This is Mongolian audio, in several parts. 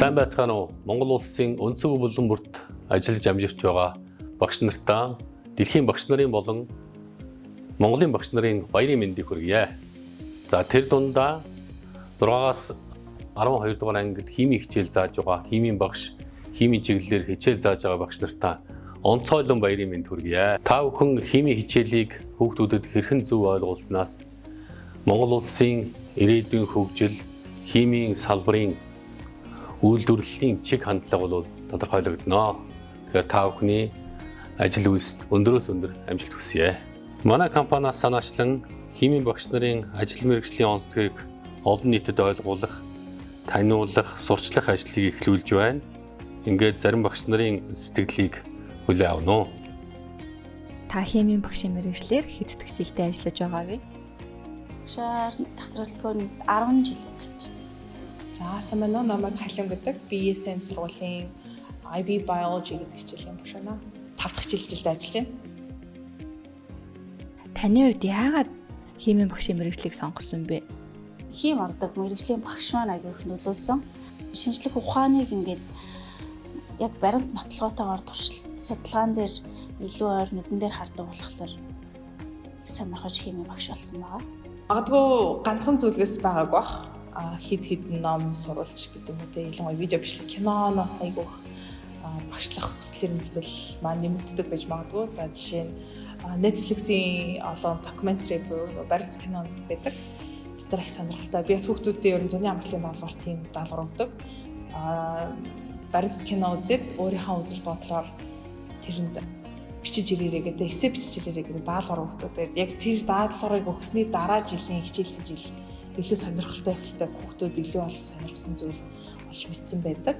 Сайн байцгаана уу? Монгол улсын өнцөг булан бүрт ажиллаж амжирч байгаа багш нартаа дэлхийн багш нарын болон Монголын багш нарын баярын мэндийг хүргье. За тэр дундаа 6-аас 12 дугаар ангид химийн хичээл зааж байгаа химийн багш, химийн чиглэлээр хичээл зааж байгаа багш нартаа онцгойлон баярын мэнд хүргье. Та бүхэн химийн хичээлийг хүүхдүүдэд хэрхэн зөв ойлгуулснаас Монгол улсын ирээдүйн хөгжил, химийн салбарын үйлдвэрлэлийн чиг хандлага бол тодорхойлогдно. Тэгэхээр та бүхний ажил үйлсэд өндөрөөс өндөр амжилт хүсье. Манай компаниас санаачлан химийн багш нарын ажил мэргэжлийн онцлогийг олон нийтэд ойлгуулах, таниулах, сурчлах ажлыг эхлүүлж байна. Ингээд зарим багш нарын сэтгэлийг хүлээн авна уу? Та химийн багшийн мэргэжлэр хэд жилдээ ажиллаж байгаа вэ? Багшаар тасралтгүй 10 жил ажиллаж байна. За самано намайг Халин гэдэг BSM сургуулийн IB Biology гэдэг хичээлийн багш байна. 5 дахь жилдээ ажиллаж байна. Таны хувьд яагаад химийн багшийн мэргэжлийг сонгосон бэ? Хим ордог мэргэжлийн багш маань аягүй их нөлөөлсөн. Шинжлэх ухааныг ингээд яг баримт нотлоготойгоор туршилт судалгаан дээр илүү ойр нүдэн дээр хардаг болохоор сонирхож химийн багш болсон байгаа. Магадгүй ганцхан зүйлээс байгааг бах. Хид ном сурвалж гэдэг юм үү те ялангуяа видео бичлэг киноноос айгүйх багшлах хүсэл эрмэлзэл маань нэмэгддэг байж магадгүй. За жишээ нь Netflix-ийн олон докюментари буюу баримт кино байдаг. Тэр их сонирхолтой. Би бас хүүхдүүдийн ерөн зуны амралтын даалгавар тийм даалгавар өгдөг. Баримт кино үзээд өөрийнхөө үзэл бодлоор тэрэнд бичиж ирээрэй гэдэг, эссе бичиж ирээрэй гэдэг даалгавар өгдөг. Тэгээд яг тэр даалгаврыг өгсөний дараа жилийн хичээлийн жил илүү сонирхолтой ихтэй хүүхдүүд илүү олон сонирхсан зүйл олж мэдсэн байдаг.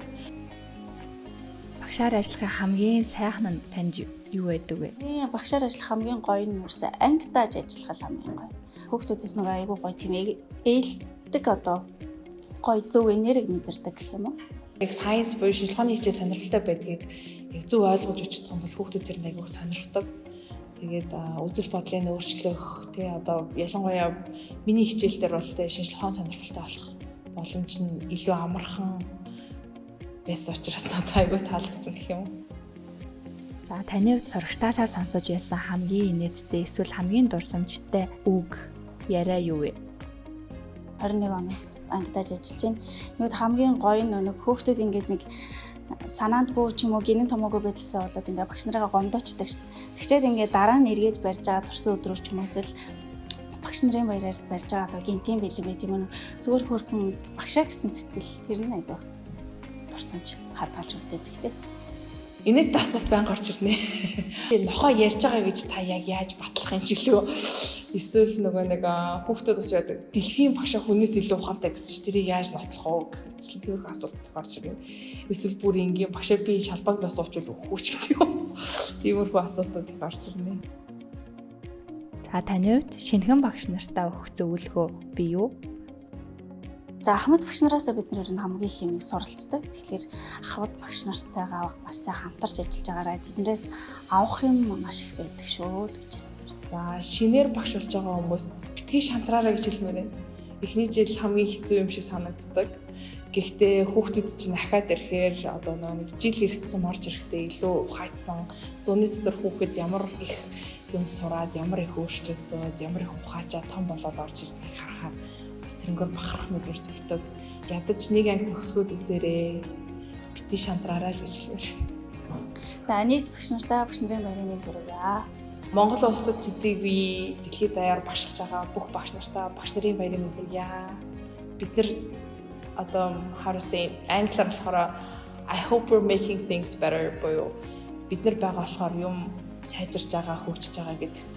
Багшаар ажиллахын хамгийн сайхан нь танд юу байдаг вэ? Багшаар ажиллах хамгийн гоё нь юусе ангитааж ажиллах хамгийн гоё. Хүүхдүүдээс нэг айгүй гоё тийм ээлдэг одоо гоё зөв энерги мэдэрдэг гэх юм уу? Яг science буюу шинжлэх ухааны хичээл сонирхолтой байдгийг яг зөв ойлгож учрах юм бол хүүхдүүд тэр айгүй сонирхдаг. Тэгээд үзэл бодлыг өөрчлөх тий одоо ялангуяа миний хичээл дээр бол тий шинжлэх ухааны сонирхолтой болох боломж нь илүү амархан байсан учраас надад айгүй таалагдсан гэх юм. За таны хувьд сурагчдаасаа сонсож байсан хамгийн инээдтэй эсвэл хамгийн дурсамжтай үг яриа юу вэ? 21 оноос ангидаж ажиллаж байна. Нүд хамгийн гоё нь хүүхдүүд ингээд нэг санаандгүй ч юм уу гинэн томоогүй байдлаасаа болоод ингээ багш нарыгаа гомдоочдаг. Тэгчээд ингээ дараа нь эргээд барьж байгаа турсан өдрөө ч юм уу эсвэл багш нарын баяраар барьж байгаа одоо гинтийн бэлэн байт юм уу зүгээр хөөрхөн багшаа гэсэн сэтгэл тэр нь айгүйх турсамж хадгалж үлдээдэг те. Инээд асуулт байнга орж ирнэ. Нохоо ярьж байгаа гэж та яг яаж батлах юм жилүү? Эсвэл нөгөө нэг хүүхдүүд бас яадаг дэлхийн багшаа хүнээс илүү ухаантай гэсэн чинь тэрийг яаж нотлох вэ гэсэн тэр асуулт орж ирнэ. Эсвэл бүр ингийн багшаа би шалбагнаас уучвал өгөх ч гэдэг юм. Тиймэрхүү асуултууд их орж ирнэ. За таны хувьд шинэхэн багш нартаа өгөх зөвлөгөө би юу? Ахмад багш нараасаа бид нэр хамгийн хэмиг суралцдаг. Тэгэхээр ахмад багш нартайгаа бас хамтарч ажиллаж байгаараа тэднээс авах юм маш их байдаг шүү л гэж хэлмээр. За шинээр багш болж байгаа хүмүүст битгий шантраараа гэж хэлмээр байна. Эхний жил хамгийн хэцүү юм шиг санагддаг. Гэхдээ хүүхдүүд чинь ахаад ирэхээр одоо нэг жил иргэцсэн орж ирэхдээ илүү ухаацсан. Зуны дотор хүүхэд ямар их юм сураад, ямар их өөрчлөгдөд, ямар их ухаачаа том болоод орж ирдгийг харахаар бас тэрнгээр бахарх мэдвэр зүгтөг. Ядаж нэг анги төгсгөөд үзээрэй. Бити шантраараа л гэж хэлмээр. За нийт багш нартай багш нарын баярын мэнд хүргье. Монгол улсад төдийгүй дэлхийд даяар багшилж байгаа бүх багш нартаа багш нарын баярын мэнд хүргье. Бид нар одоо харуулсан англиар болохоор I hope we're making things better буюу бид нар байгаа болохоор юм сайжирж байгаа, хөгжиж байгаа гэдэгт